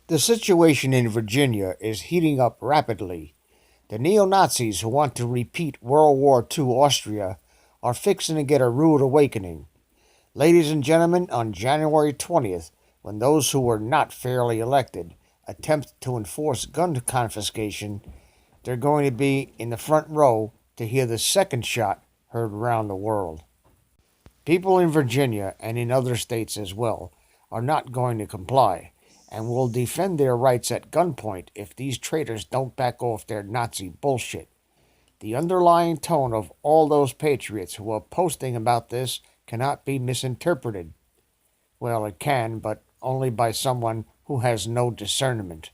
The situation in Virginia is heating up rapidly. The neo-Nazis who want to repeat World War II Austria are fixing to get a rude awakening. Ladies and gentlemen, on January 20th, when those who were not fairly elected attempt to enforce gun confiscation, they're going to be in the front row to hear the second shot heard around the world. People in Virginia, and in other states as well, are not going to comply, and will defend their rights at gunpoint if these traitors don't back off their Nazi bullshit. The underlying tone of all those patriots who are posting about this cannot be misinterpreted. Well, it can, but only by someone who has no discernment.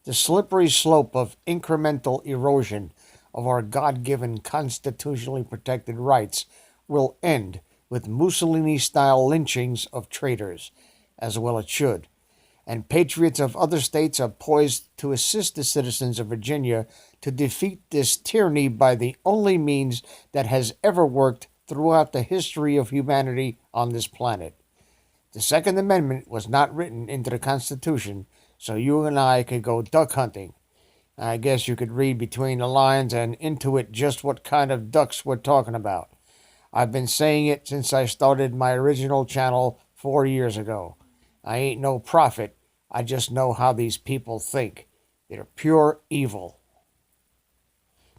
The slippery slope of incremental erosion of our God-given constitutionally protected rights will end with Mussolini-style lynchings of traitors, as well it should. And patriots of other states are poised to assist the citizens of Virginia to defeat this tyranny by the only means that has ever worked throughout the history of humanity on this planet. The Second Amendment was not written into the Constitution so you and I could go duck hunting. I guess you could read between the lines and intuit just what kind of ducks we're talking about. I've been saying it since I started my original channel 4 years ago. I ain't no prophet. I just know how these people think. They're pure evil.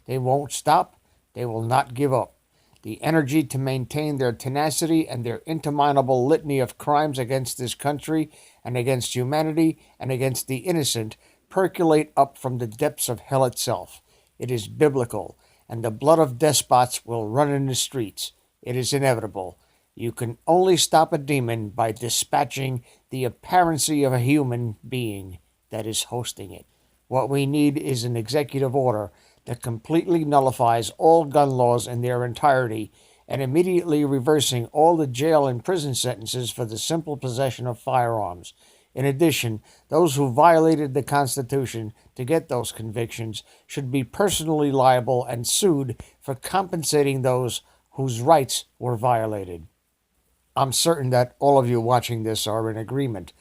They won't stop. They will not give up. The energy to maintain their tenacity and their interminable litany of crimes against this country and against humanity and against the innocent percolate up from the depths of hell itself. It is biblical, and the blood of despots will run in the streets. It is inevitable. You can only stop a demon by dispatching the apparency of a human being that is hosting it. What we need is an executive order that completely nullifies all gun laws in their entirety and immediately reversing all the jail and prison sentences for the simple possession of firearms. In addition, those who violated the Constitution to get those convictions should be personally liable and sued for compensating those whose rights were violated. I'm certain that all of you watching this are in agreement.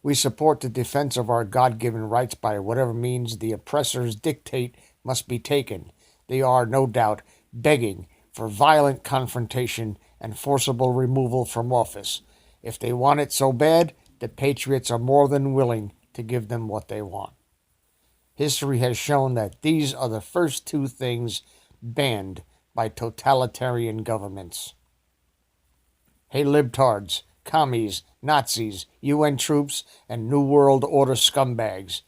We support the defense of our God-given rights by whatever means the oppressors dictate must be taken. They are, no doubt, begging for violent confrontation and forcible removal from office. If they want it so bad, the Patriots are more than willing to give them what they want. History has shown that these are the first two things banned by totalitarian governments. Hey libtards, commies, Nazis, UN troops, and New World Order scumbags.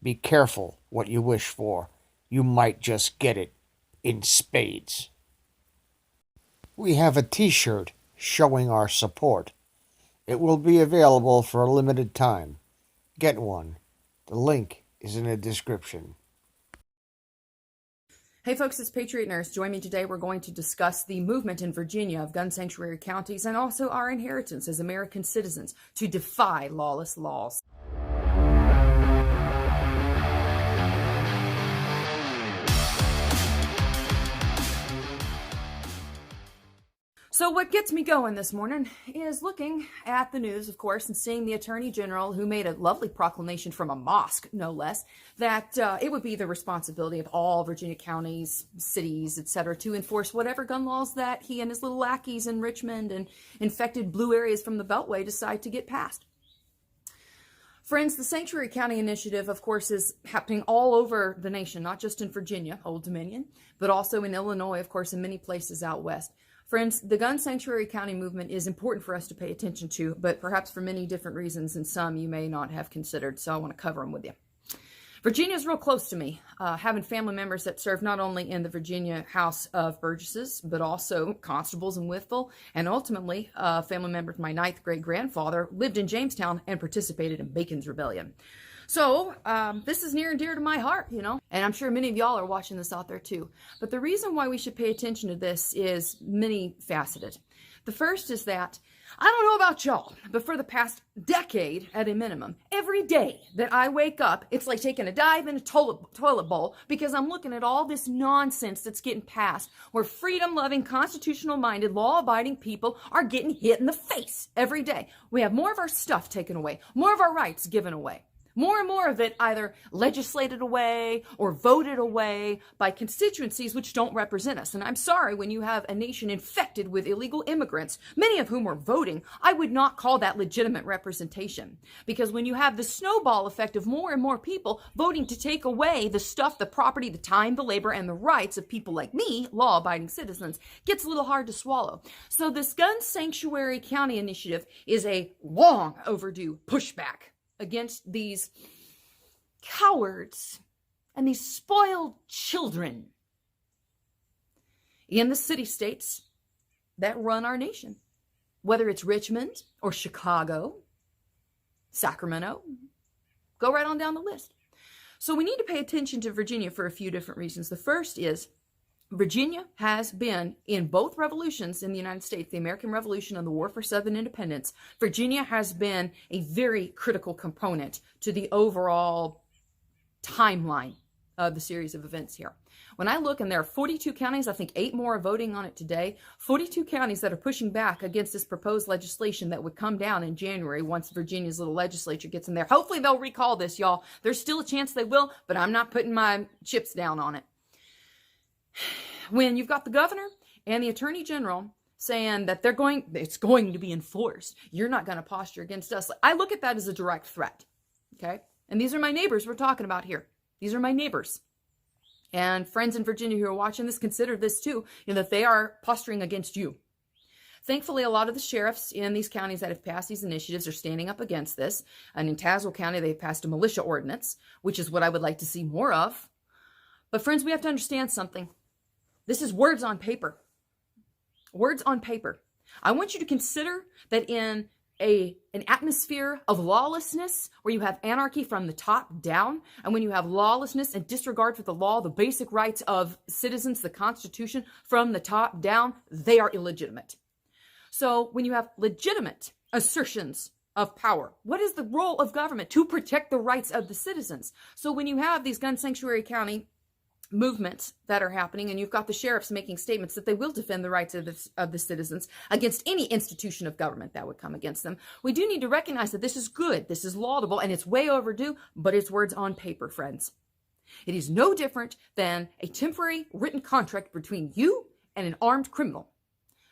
Be careful what you wish for. You might just get it in spades. We have a t-shirt showing our support. It will be available for a limited time. Get one. The link is in the description. Hey folks, it's Patriot Nurse. Join me today. We're going to discuss the movement in Virginia of gun sanctuary counties and also our inheritance as American citizens to defy lawless laws. So what gets me going this morning is looking at the news, of course, and seeing the Attorney General, who made a lovely proclamation from a mosque, no less, that it would be the responsibility of all Virginia counties, cities, etc., to enforce whatever gun laws that he and his little lackeys in Richmond and infected blue areas from the Beltway decide to get passed. Friends, the Sanctuary County Initiative, of course, is happening all over the nation, not just in Virginia, Old Dominion, but also in Illinois, of course, and many places out west. Friends, the gun sanctuary county movement is important for us to pay attention to, but perhaps for many different reasons, and some you may not have considered, so I want to cover them with you. Virginia is real close to me, having family members that serve not only in the Virginia House of Burgesses, but also constables in Wytheville, and ultimately, a family member of my 9th great-grandfather lived in Jamestown and participated in Bacon's Rebellion. So this is near and dear to my heart, you know, and I'm sure many of y'all are watching this out there too. But the reason why we should pay attention to this is many faceted. The first is that, I don't know about y'all, but for the past decade at a minimum, every day that I wake up, it's like taking a dive in a toilet bowl because I'm looking at all this nonsense that's getting passed where freedom-loving, constitutional-minded, law-abiding people are getting hit in the face every day. We have more of our stuff taken away, more of our rights given away. More and more of it either legislated away or voted away by constituencies which don't represent us. And I'm sorry, when you have a nation infected with illegal immigrants, many of whom are voting, I would not call that legitimate representation. Because when you have the snowball effect of more and more people voting to take away the stuff, the property, the time, the labor, and the rights of people like me, law-abiding citizens, gets a little hard to swallow. So this Gun Sanctuary County initiative is a long overdue pushback against these cowards and these spoiled children in the city-states that run our nation, whether it's Richmond or Chicago, Sacramento, go right on down the list. So we need to pay attention to Virginia for a few different reasons. The first is Virginia has been in both revolutions in the United States, the American Revolution and the War for Southern Independence. Virginia has been a very critical component to the overall timeline of the series of events here. When I look, and there are 42 counties, I think 8 more are voting on it today, 42 counties that are pushing back against this proposed legislation that would come down in January once Virginia's little legislature gets in there. Hopefully they'll recall this, y'all. There's still a chance they will, but I'm not putting my chips down on it. When you've got the governor and the attorney general saying that it's going to be enforced, you're not going to posture against us. I look at that as a direct threat. Okay. And these are my neighbors we're talking about here. These are my neighbors. And friends in Virginia who are watching this, consider this too, that they are posturing against you. Thankfully, a lot of the sheriffs in these counties that have passed these initiatives are standing up against this. And in Tazewell County, they've passed a militia ordinance, which is what I would like to see more of. But friends, we have to understand something. This is words on paper. Words on paper. I want you to consider that in an atmosphere of lawlessness, where you have anarchy from the top down, and when you have lawlessness and disregard for the law, the basic rights of citizens, the Constitution, from the top down, they are illegitimate. So when you have legitimate assertions of power, what is the role of government? To protect the rights of the citizens. So when you have these Gun Sanctuary County movements that are happening, and you've got the sheriffs making statements that they will defend the rights of the citizens against any institution of government that would come against them, we do need to recognize that this is good, this is laudable, and it's way overdue, but it's words on paper, friends. It is no different than a temporary written contract between you and an armed criminal.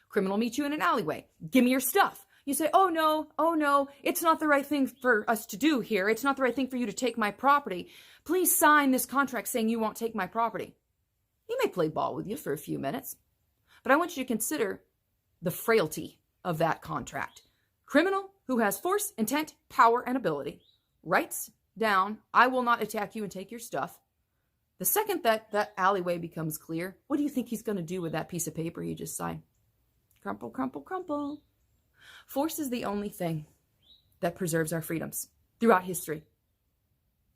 Criminal meets you in an alleyway. Give me your stuff. You say, oh no, it's not the right thing for us to do here. It's not the right thing for you to take my property. Please sign this contract saying you won't take my property. He may play ball with you for a few minutes, but I want you to consider the frailty of that contract. Criminal who has force, intent, power, and ability writes down, I will not attack you and take your stuff. The second that alleyway becomes clear, what do you think he's going to do with that piece of paper he just signed? Crumple, crumple, crumple. Force is the only thing that preserves our freedoms throughout history.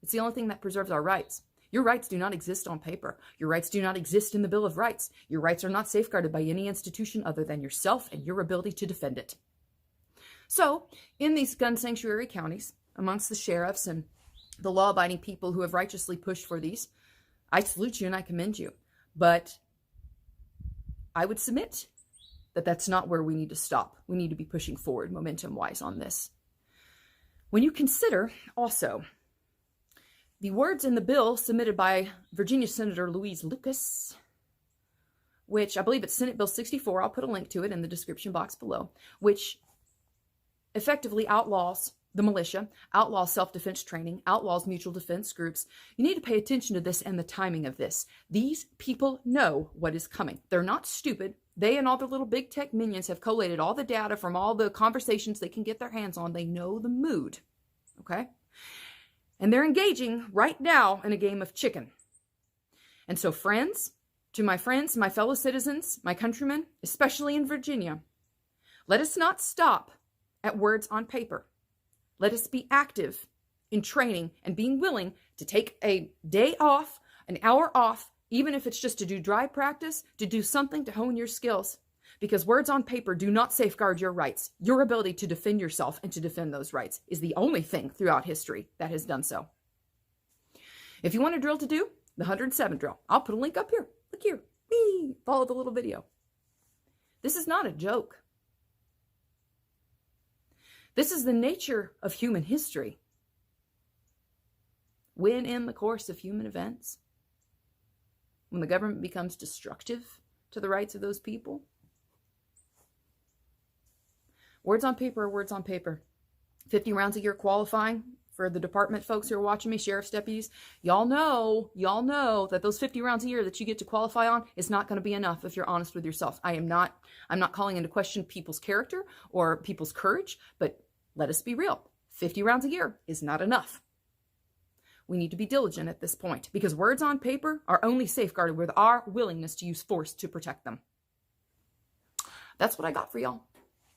It's the only thing that preserves our rights. Your rights do not exist on paper. Your rights do not exist in the Bill of Rights. Your rights are not safeguarded by any institution other than yourself and your ability to defend it. So, in these gun sanctuary counties, amongst the sheriffs and the law-abiding people who have righteously pushed for these, I salute you and I commend you. But I would submit that that's not where we need to stop. We need to be pushing forward momentum-wise on this. When you consider also the words in the bill submitted by Virginia Senator Louise Lucas, which I believe it's Senate Bill 64, I'll put a link to it in the description box below, which effectively outlaws the militia, outlaws self-defense training, outlaws mutual defense groups. You need to pay attention to this and the timing of this. These people know what is coming. They're not stupid. They and all their little big tech minions have collated all the data from all the conversations they can get their hands on. They know the mood, okay? And they're engaging right now in a game of chicken. And so friends, to my friends, my fellow citizens, my countrymen, especially in Virginia, let us not stop at words on paper. Let us be active in training and being willing to take a day off, an hour off, even if it's just to do dry practice, to do something to hone your skills. Because words on paper do not safeguard your rights. Your ability to defend yourself and to defend those rights is the only thing throughout history that has done so. If you want a drill to do, the 107 drill. I'll put a link up here. Look here. Whee! Follow the little video. This is not a joke. This is the nature of human history. when in the course of human events, when the government becomes destructive to the rights of those people, words on paper are words on paper. 50 rounds a year qualifying for the department folks who are watching me, sheriff's deputies. Y'all know that those 50 rounds a year that you get to qualify on is not going to be enough if you're honest with yourself. I'm not calling into question people's character or people's courage, but let us be real. 50 rounds a year is not enough. We need to be diligent at this point because words on paper are only safeguarded with our willingness to use force to protect them. That's what I got for y'all.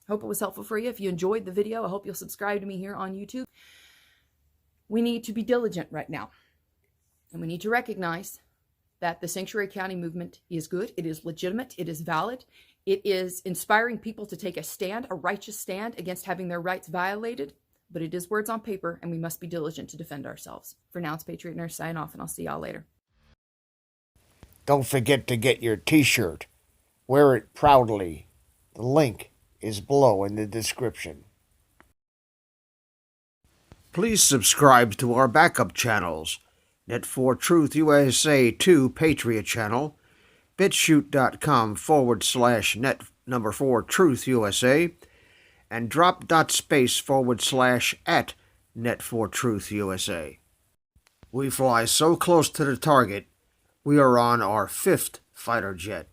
Hope it was helpful for you. If you enjoyed the video, I hope you'll subscribe to me here on YouTube. We need to be diligent right now. And we need to recognize that the Sanctuary County movement is good. It is legitimate. It is valid. It is inspiring people to take a stand, a righteous stand against having their rights violated. But it is words on paper, and we must be diligent to defend ourselves. For now, it's Patriot Nurse signing off, and I'll see y'all later. Don't forget to get your t-shirt. Wear it proudly. The link is below in the description. Please subscribe to our backup channels, Net4Truth USA 2 Patriot channel, BitChute.com/net4Truth USA, and drop.space /@Net4Truth USA. We fly so close to the target, we are on our 5th fighter jet.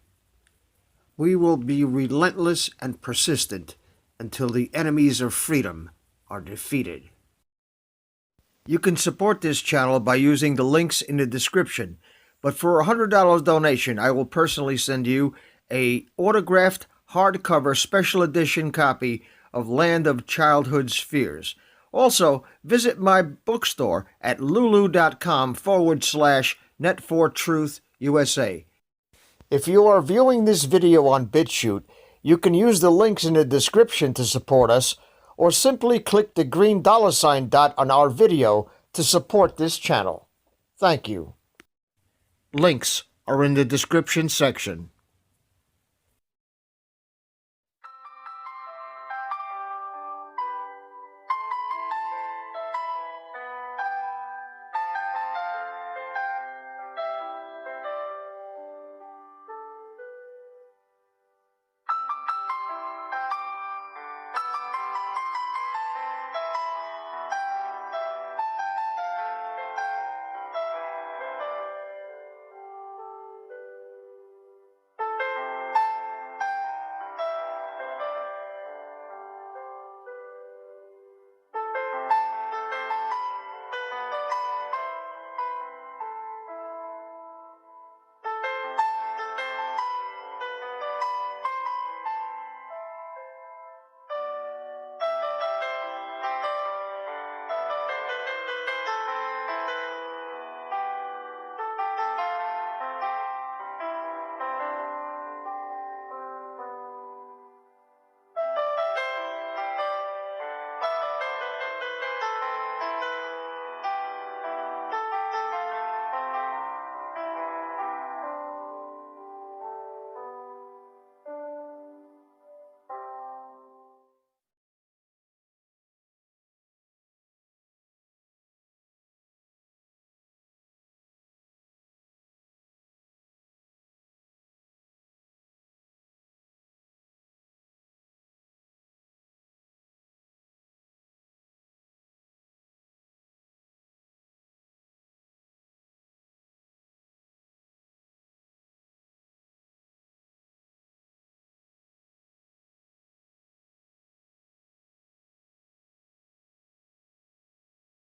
We will be relentless and persistent until the enemies of freedom are defeated. You can support this channel by using the links in the description, but for a $100 donation, I will personally send you a autographed hardcover special edition copy of Land of Childhood's Fears. Also, visit my bookstore at lulu.com/Net4Truth USA. If you are viewing this video on BitChute, you can use the links in the description to support us, or simply click the green $ dot on our video to support this channel. Thank you. Links are in the description section.